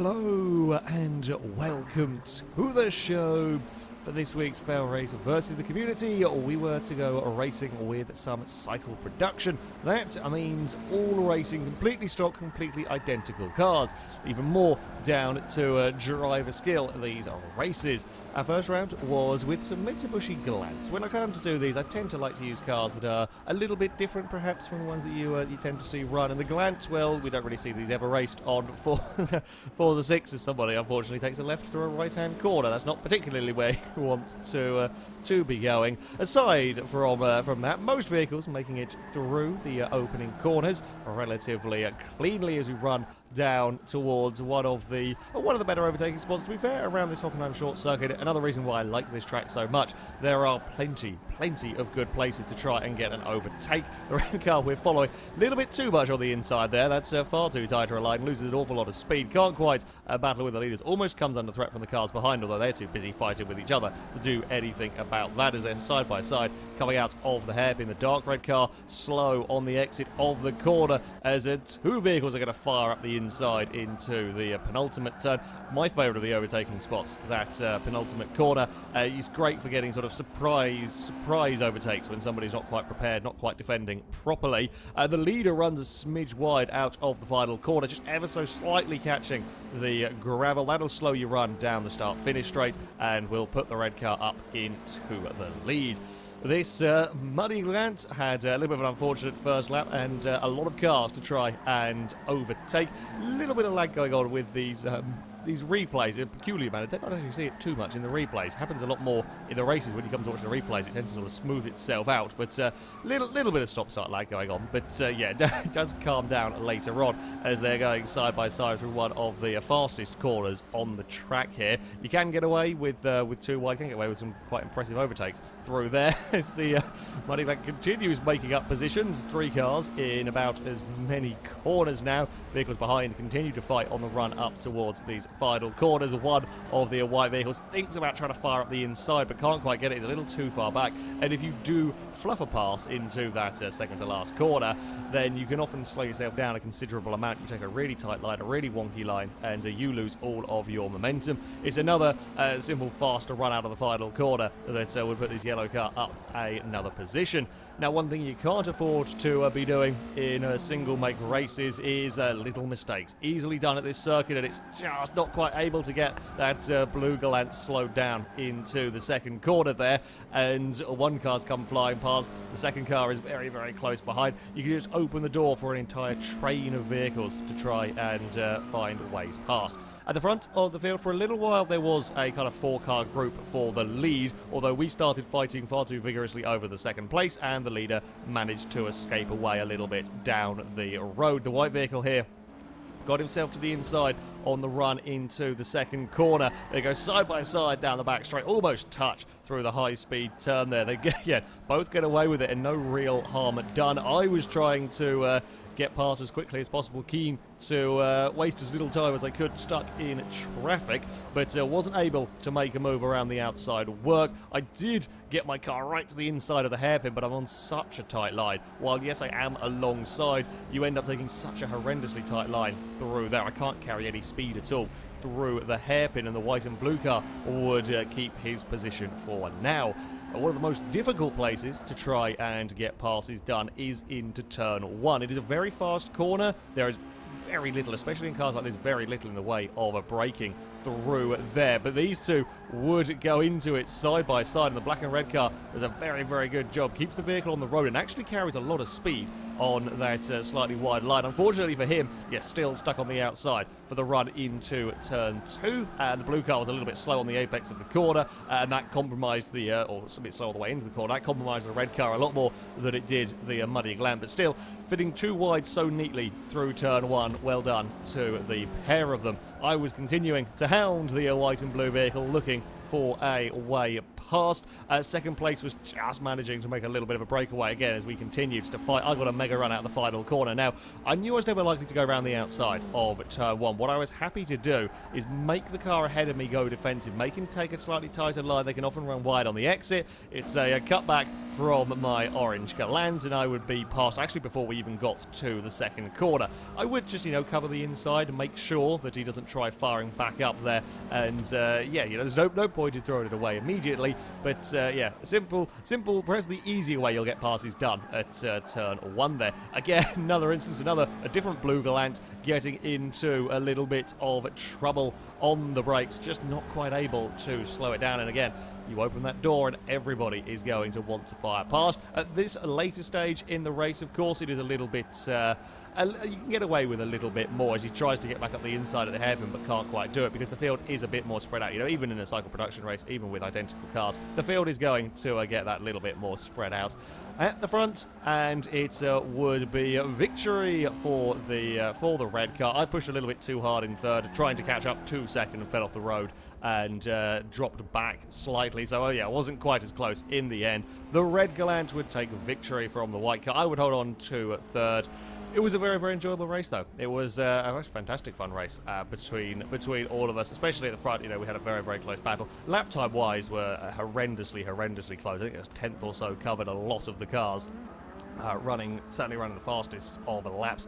Hello and welcome to the show. For this week's FailRace versus the community, we were to go racing with some cycle production. That means all racing completely stock, completely identical cars. Even more down to driver skill, these races. Our first round was with some Mitsu Glant. When I come to do these, I tend to like to use cars that are a little bit different perhaps from the ones that you tend to see run. And the Glant, well, we don't really see these ever raced on Forza 6 as somebody unfortunately takes a left through a right-hand corner. That's not particularly where you want to be going. Aside from that, most vehicles making it through the opening corners relatively cleanly as we run down towards one of the better overtaking spots. To be fair, around this Hockenheim short circuit, another reason why I like this track so much, there are plenty of good places to try and get an overtake. The red car we're following a little bit too much on the inside there. That's far too tight a line, loses an awful lot of speed, can't quite battle with the leaders, almost comes under threat from the cars behind, although they're too busy fighting with each other to do anything about that as they're side by side coming out of the hairpin. The dark red car slow on the exit of the corner as two vehicles are going to fire up the inside into the penultimate turn. My favourite of the overtaking spots, that penultimate corner. Is great for getting sort of surprise overtakes when somebody's not quite prepared, not quite defending properly. The leader runs a smidge wide out of the final corner, just ever so slightly catching the gravel. That'll slow you run down the start-finish straight and will put the red car up into the lead. This Mitsu Glant had a little bit of an unfortunate first lap and a lot of cars to try and overtake. A little bit of lag going on with these replays, a peculiar manner. I don't actually see it too much in the replays. It happens a lot more in the races. When you come to watch the replays, it tends to sort of smooth itself out. But little bit of stop-start lag going on. But yeah, it does calm down later on as they're going side by side through one of the fastest corners on the track here. You can get away with two wide. You can get away with some quite impressive overtakes through there as the Mitsu Glant continues making up positions. Three cars in about as many corners now. Vehicles behind continue to fight on the run up towards these final corners. One of the white vehicles thinks about trying to fire up the inside but can't quite get it. It's a little too far back, and if you do fluff a pass into that second to last corner, then you can often slow yourself down a considerable amount. You take a really tight line, a really wonky line, and you lose all of your momentum. It's another simple, faster run out of the final corner that would put this yellow car up another position. Now, one thing you can't afford to be doing in single make races is little mistakes. Easily done at this circuit, and it's just not quite able to get that blue Glant slowed down into the second corner there, and one car's come flying past. The second car is very close behind. You can just open the door for an entire train of vehicles to try and find ways past. At the front of the field for a little while there was a kind of four-car group for the lead, although we started fighting far too vigorously over the second place and the leader managed to escape away a little bit down the road. The white vehicle here got himself to the inside on the run into the second corner. They go side by side down the back straight, almost touch through the high-speed turn there. They both get away with it and no real harm done. I was trying to get past as quickly as possible, keen to waste as little time as I could stuck in traffic, but wasn't able to make a move around the outside work. I did get my car right to the inside of the hairpin, but I'm on such a tight line. While yes, I am alongside, you end up taking such a horrendously tight line through there. I can't carry any speed at all through the hairpin, and the white and blue car would keep his position for now. One of the most difficult places to try and get passes done is into turn one. It is a very fast corner. There is very little, especially in cars like this, very little in the way of braking through there, but these two would go into it side by side, and the black and red car does a very good job, keeps the vehicle on the road and actually carries a lot of speed on that slightly wide line. Unfortunately for him, yes, still stuck on the outside for the run into turn two, and the blue car was a little bit slow on the apex of the corner, and that compromised the or a bit slow all the way into the corner. That compromised the red car a lot more than it did the Mitsu Glant, but still fitting too wide so neatly through turn one. Well done to the pair of them. I was continuing to hound the white and blue vehicle, looking for a way past. Second place was just managing to make a little bit of a breakaway again as we continued to fight. I got a mega run out of the final corner. Now, I knew I was never likely to go around the outside of turn 1. What I was happy to do is make the car ahead of me go defensive, make him take a slightly tighter line. They can often run wide on the exit. It's a cutback from my orange Galant, and I would be past actually before we even got to the second corner. I would just, cover the inside and make sure that he doesn't try firing back up there. And yeah, there's no point in throwing it away immediately. But yeah, simple, press the easy way, you'll get passes done at turn 1 there. Again, another instance, a different blue Galant getting into a little bit of trouble on the brakes, just not quite able to slow it down. And again, you open that door and everybody is going to want to fire past. At this later stage in the race, of course, it is a little bit... you can get away with a little bit more as he tries to get back up the inside of the hairpin but can't quite do it because the field is a bit more spread out. Even in a cycle production race, even with identical cars, the field is going to get that little bit more spread out at the front, and it would be a victory for the red car. I pushed a little bit too hard in third, trying to catch up 2 seconds and fell off the road and dropped back slightly, so yeah, it wasn't quite as close in the end. The red Galant would take victory from the white car. I would hold on to third. It was a very, very enjoyable race, though. It was a fantastic fun race between all of us, especially at the front. We had a very, very close battle. Lap time-wise, were horrendously close. I think it was 10th or so covered a lot of the cars, certainly running the fastest of the laps.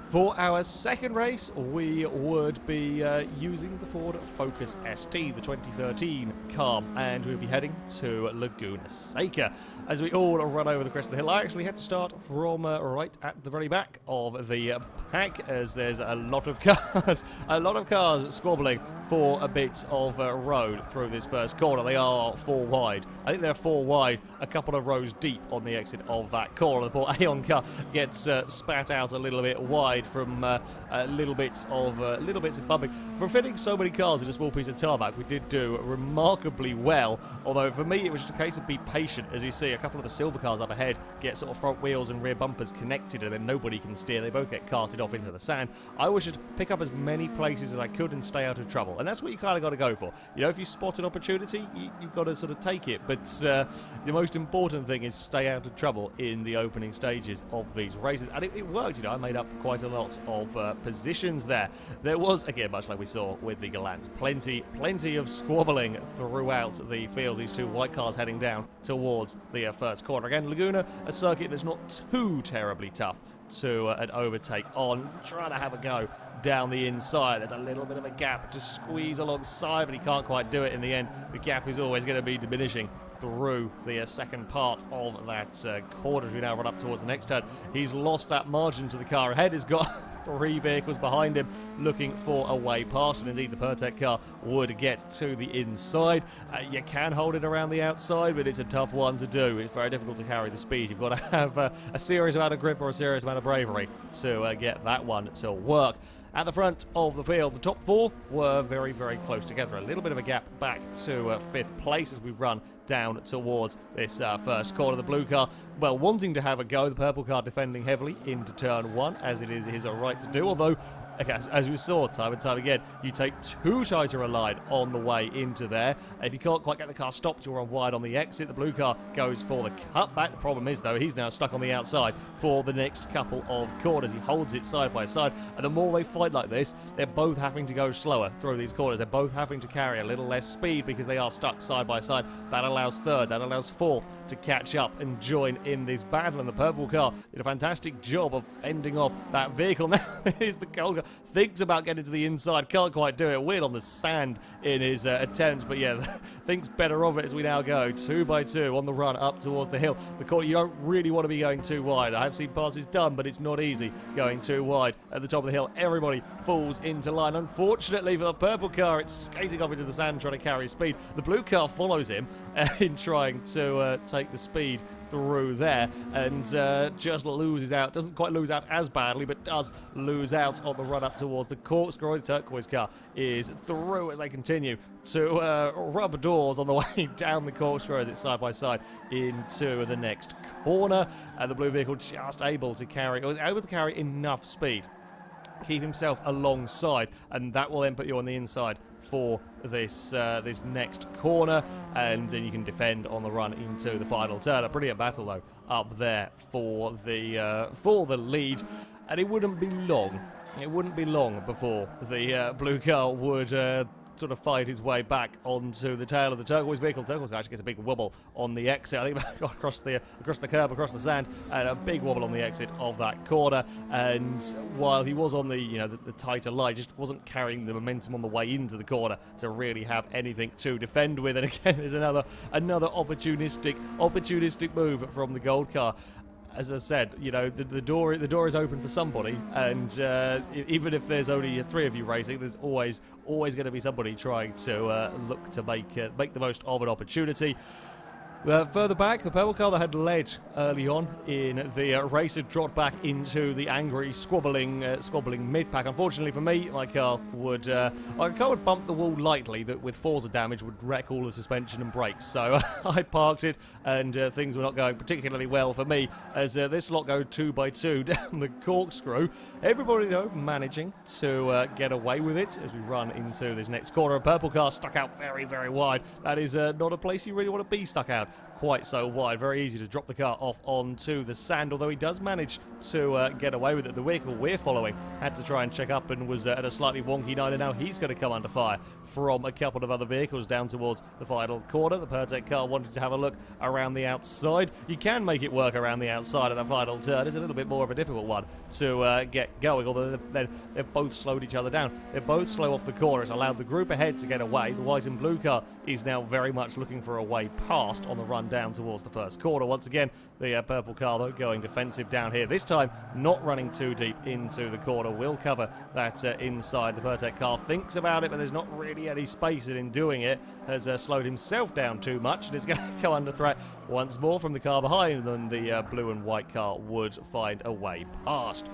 For our second race, we would be using the Ford Focus ST, the 2013 car, and we'll be heading to Laguna Seca. As we all run over the crest of the hill, I actually had to start from right at the very back of the pack, as there's a lot of cars, squabbling for a bit of road through this first corner. They are 4 wide. I think they're 4 wide, a couple of rows deep on the exit of that corner. The poor Aeon car gets spat out a little bit wide from little bits of bumping. For fitting so many cars in a small piece of tarmac, we did do remarkably well, although for me it was just a case of be patient. As you see, a couple of the silver cars up ahead get sort of front wheels and rear bumpers connected, and then nobody can steer. They both get carted off into the sand. I was just pick up as many places as I could and stay out of trouble, and that's what you kind of got to go for. If you spot an opportunity, you've got to sort of take it, but the most important thing is stay out of trouble in the opening stages of these races, and it worked. I made up quite a lot of positions there. There was, again, much like we saw with the Galants, plenty of squabbling throughout the field. These 2 white cars heading down towards the first corner. Again, Laguna, a circuit that's not too terribly tough to an overtake on. Trying to have a go down the inside. There's a little bit of a gap to squeeze alongside, but he can't quite do it in the end. The gap is always going to be diminishing through the second part of that corner as we now run up towards the next turn. He's lost that margin to the car ahead. He's got 3 vehicles behind him looking for a way past, and indeed the Pertec car would get to the inside. You can hold it around the outside, but it's a tough one to do. It's very difficult to carry the speed. You've got to have a serious amount of grip or a serious amount of bravery to get that one to work. At the front of the field, the top 4 were very, very close together. A little bit of a gap back to 5th place as we run down towards this first corner. The blue car, well, wanting to have a go. The purple car defending heavily into turn 1, as it is his right to do, although as we saw time and time again, you take too tighter a line on the way into there. If you can't quite get the car stopped, you're on wide on the exit. The blue car goes for the cutback. The problem is, though, he's now stuck on the outside for the next couple of corners. He holds it side by side, and the more they fight like this, they're both having to go slower through these corners. They're both having to carry a little less speed because they are stuck side by side. That allows third, that allows fourth to catch up and join in this battle, and the purple car did a fantastic job of fending off that vehicle. Now here's the gold car. Thinks about getting to the inside, can't quite do it. Weird on the sand in his attempt, but yeah, thinks better of it as we now go 2 by 2 on the run up towards the hill. The corner, you don't really want to be going too wide. I have seen passes done, but it's not easy going too wide at the top of the hill. Everybody falls into line. Unfortunately for the purple car, it's skating off into the sand trying to carry speed. The blue car follows him in trying to take the speed through there, and just loses out. Doesn't quite lose out as badly, but does lose out on the run up towards the corkscrew. The turquoise car is through as they continue to rub doors on the way down the corkscrew as it's side by side into the next corner. And the blue vehicle just able to carry enough speed, keep himself alongside, and that will then put you on the inside for this this next corner, and then you can defend on the run into the final turn. A brilliant battle though up there for the lead, and it wouldn't be long. It wouldn't be long before the blue car would sort of fight his way back onto the tail of the turquoise vehicle. Turquoise actually gets a big wobble on the exit. I think across the curb, across the sand, and a big wobble on the exit of that corner. And while he was on the the tighter line, just wasn't carrying the momentum on the way into the corner to really have anything to defend with. And again, there's another opportunistic move from the gold car. As I said, the door is open for somebody, and even if there's only 3 of you racing, there's always going to be somebody trying to look to make the most of an opportunity. Further back, the purple car that had led early on in the race had dropped back into the angry, squabbling mid-pack. Unfortunately for me, my car would bump the wall lightly that with Forza damage would wreck all the suspension and brakes. So I parked it, and things were not going particularly well for me as this lot go 2x2 down the corkscrew. Everybody, though, managing to get away with it as we run into this next corner. A purple car stuck out very, very wide. That is not a place you really want to be stuck out quite so wide. Very easy to drop the car off onto the sand, although he does manage to get away with it. The vehicle we're following had to try and check up and was at a slightly wonky 9, and now he's going to come under fire from a couple of other vehicles down towards the final corner. The Pertec car wanted to have a look around the outside. You can make it work around the outside of the final turn. It's a little bit more of a difficult one to get going, although they've both slowed each other down. They're both slow off the corner. It's allowed the group ahead to get away. The white and blue car is now very much looking for a way past on the run down towards the first corner. Once again, the purple car, though, going defensive down here. This time, not running too deep into the corner. Will cover that inside. The Pertec car thinks about it, but there's not really any space, and in doing it, has slowed himself down too much, and is going to come under threat once more from the car behind, and the blue and white car would find a way past.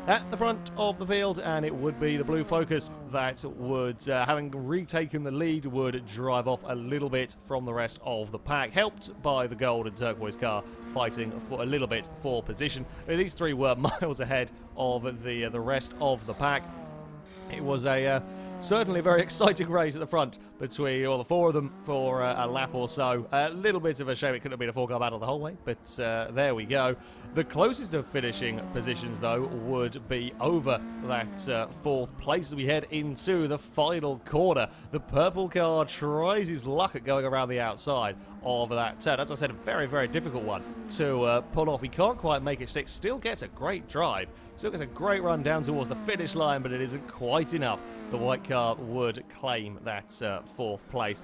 At the front of the field, and it would be the blue Focus that would, having retaken the lead, would drive off a little bit from the rest of the pack, helped by the gold and turquoise car fighting for a little bit for position. These 3 were miles ahead of the rest of the pack. It was certainly a very exciting race at the front between the 4 of them for a lap or so. A little bit of a shame it couldn't have been a 4-car battle the whole way, but there we go. The closest of finishing positions, though, would be over that 4th place as we head into the final corner. The purple car tries his luck at going around the outside of that turn. As I said, a very, very difficult one to pull off. He can't quite make it stick. Still gets a great drive. Still gets a great run down towards the finish line, but it isn't quite enough. The white car would claim that 4th place.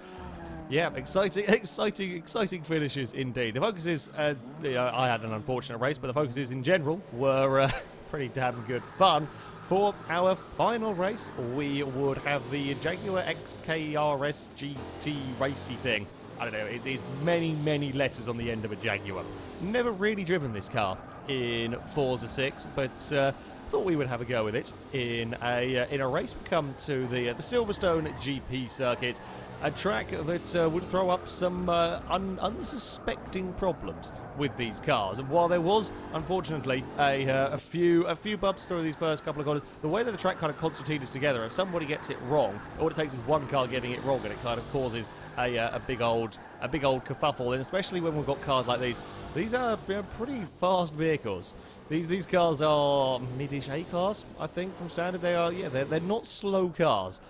Yeah, exciting finishes indeed. The Focuses, I had an unfortunate race, but the Focuses in general were pretty damn good fun. For our final race, we would have the Jaguar XKR-S GT racey thing. I don't know, it is many, many letters on the end of a Jaguar. Never really driven this car in Forza 6, but thought we would have a go with it in a race. We come to the Silverstone GP circuit, a track that would throw up some unsuspecting problems with these cars. And while there was, unfortunately, a few bumps through these first couple of corners, the way that the track kind of concertines together, if somebody gets it wrong, all it takes is one car getting it wrong, and it kind of causes a big old kerfuffle. And especially when we've got cars like these. These are pretty fast vehicles. These cars are mid-ish A-class, I think, from standard. They are, they're not slow cars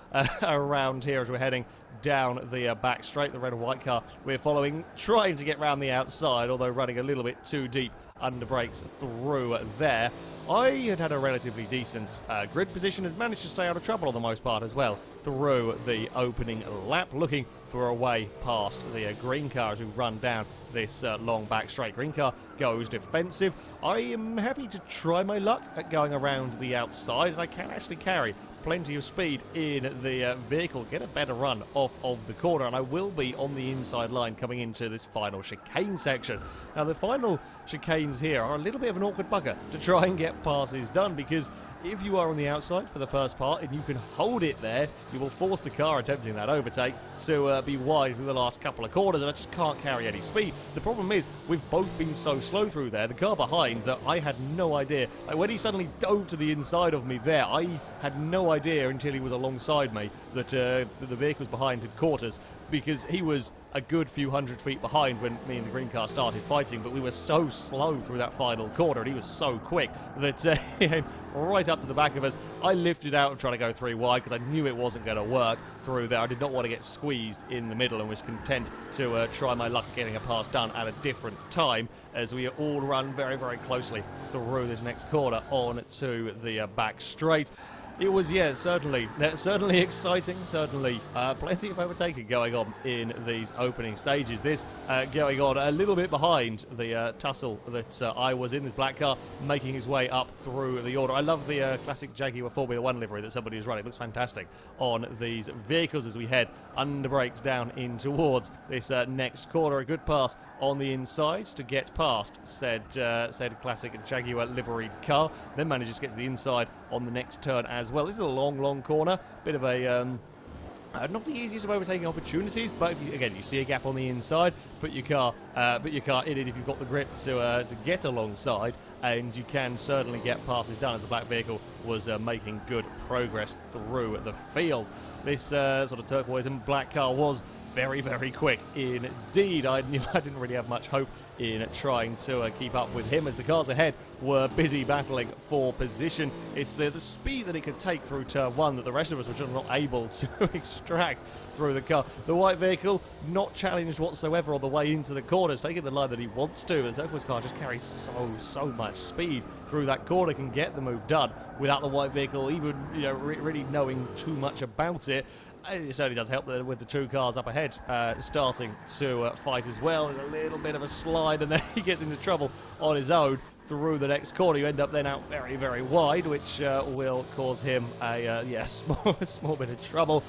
around here as we're heading down the back straight. The red and white car we're following, trying to get round the outside, although running a little bit too deep under brakes through there. I had a relatively decent grid position and managed to stay out of trouble on the most part as well through the opening lap, looking for a way past the green car as we run down this long back straight. Green car goes defensive. I am happy to try my luck at going around the outside, and I can actually carry plenty of speed in the vehicle, get a better run off of the corner, and I will be on the inside line coming into this final chicane section. Now, the final chicanes here are a little bit of an awkward bugger to try and get passes done, because if you are on the outside for the first part and you can hold it there, you will force the car attempting that overtake to be wide through the last couple of corners, and I just can't carry any speed. The problem is, we've both been so slow through there, the car behind, that I had no idea. Like, when he suddenly dove to the inside of me there, I had no idea until he was alongside me that the vehicles behind had caught us, because he was a good few hundred feet behind when me and the green car started fighting, but we were so slow through that final corner and he was so quick that he came right up to the back of us. I lifted out and tried to go 3 wide because I knew it wasn't going to work through there. I did not want to get squeezed in the middle and was content to try my luck at getting a pass done at a different time, as we all run very, very closely through this next corner on to the back straight. It was, yeah, certainly exciting, certainly plenty of overtaking going on in these opening stages. This going on a little bit behind the tussle that I was in, this black car making his way up through the order. I love the classic Jaguar Formula 1 livery that somebody is running. It looks fantastic on these vehicles as we head under brakes down in towards this next corner. A good pass on the inside to get past said classic Jaguar liveried car, then manages to get to the inside on the next turn as well. This is a long corner, bit of a not the easiest of overtaking opportunities, but if you, again, you see a gap on the inside, put your car in it if you've got the grip to get alongside, and you can certainly get passes done as the black vehicle was making good progress through the field. This sort of turquoise and black car was very, very quick indeed. I knew I didn't really have much hope in trying to keep up with him, as the cars ahead were busy battling for position. It's the speed that it could take through turn 1 that the rest of us were just not able to extract through the car. The white vehicle not challenged whatsoever on the way into the corners, taking the line that he wants to. The turquoise car just carries so much speed through that corner, can get the move done without the white vehicle even really knowing too much about it. It certainly does help with the 2 cars up ahead starting to fight as well. There's a little bit of a slide, and then he gets into trouble on his own through the next corner. You end up then out very, very wide, which will cause him a small bit of trouble.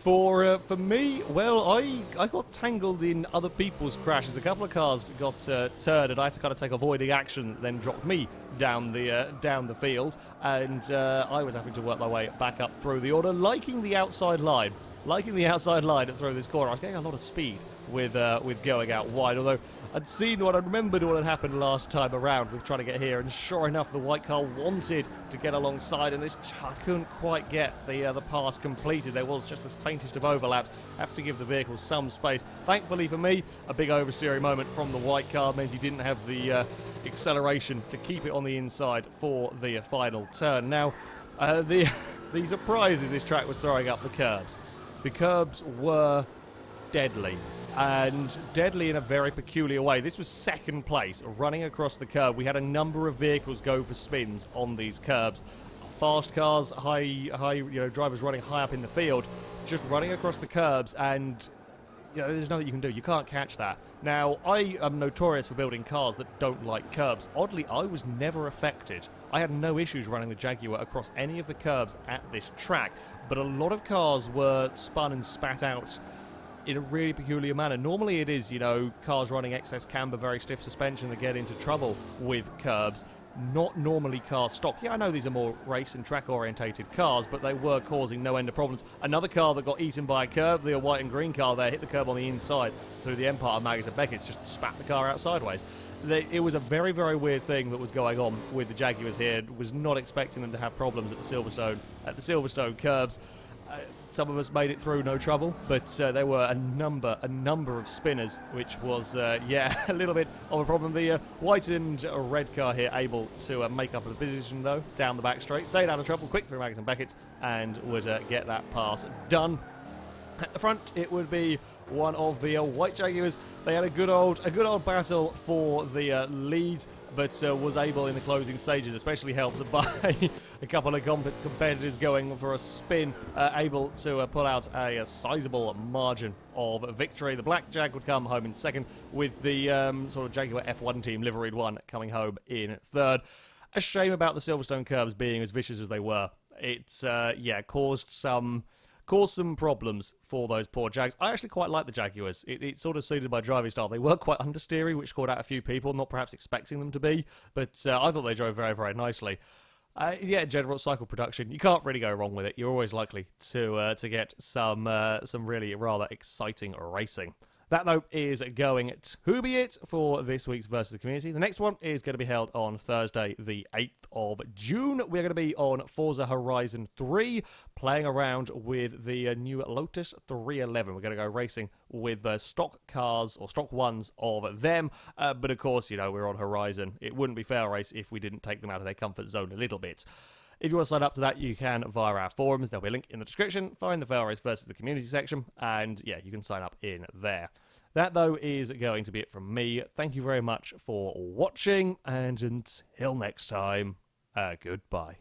For me, well, I got tangled in other people's crashes. A couple of cars got turned, and I had to kind of take avoiding action, then dropped me down the field, and I was having to work my way back up through the order, liking the outside line through this corner. I was getting a lot of speed with going out wide, although I'd seen I remembered what had happened last time around with trying to get here, and sure enough, the white car wanted to get alongside, and I couldn't quite get the pass completed. There was just the faintest of overlaps. Have to give the vehicle some space. Thankfully for me, a big oversteering moment from the white car means he didn't have the acceleration to keep it on the inside for the final turn. Now, the surprises this track was throwing up the Kerbs. The Kerbs were deadly, and deadly in a very peculiar way. This was second place, running across the curb. We had a number of vehicles go for spins on these curbs. Fast cars, high drivers running high up in the field, just running across the curbs, and there's nothing you can do. You can't catch that. Now, I am notorious for building cars that don't like curbs. Oddly, I was never affected. I had no issues running the Jaguar across any of the curbs at this track, but a lot of cars were spun and spat out in a really peculiar manner. Normally it is, cars running excess camber, very stiff suspension that get into trouble with curbs. Not normally cars stock. Yeah, I know these are more race and track orientated cars, but they were causing no end of problems. Another car that got eaten by a curb, the white and green car there, hit the curb on the inside through the Empire of Maggis and Beckett's, just spat the car out sideways. It was a very, very weird thing that was going on with the Jaguars here. Was not expecting them to have problems at the Silverstone curbs. Some of us made it through no trouble, but there were a number of spinners, which was, a little bit of a problem. The white and red car here able to make up a position, though, down the back straight. Stayed out of trouble, quick through Maggis and Beckett's, and would get that pass done. At the front, it would be one of the white Jaguars. They had a good old battle for the lead, but was able in the closing stages, especially helped by a couple of competitors going for a spin, able to pull out a sizable margin of victory. The black Jag would come home in second, with the sort of Jaguar F1 team, liveried one, coming home in third. A shame about the Silverstone curbs being as vicious as they were. It's caused some problems for those poor Jags. I actually quite like the Jaguars. It sort of suited my driving style. They were quite understeery, which caught out a few people, not perhaps expecting them to be, but I thought they drove very, very nicely. Yeah, general cycle production. You can't really go wrong with it. You're always likely to get some really rather exciting racing. That, though, is going to be it for this week's Versus the Community. The next one is going to be held on Thursday, the 8th of June. We're going to be on Forza Horizon 3, playing around with the new Lotus 311. We're going to go racing with stock cars, or stock ones of them. But, of course, you know, we're on Horizon. It wouldn't be FailRace if we didn't take them out of their comfort zone a little bit. If you want to sign up to that, you can via our forums. There'll be a link in the description. Find the FailRace versus the community section, and yeah, you can sign up in there. That, though, is going to be it from me. Thank you very much for watching, and until next time, goodbye.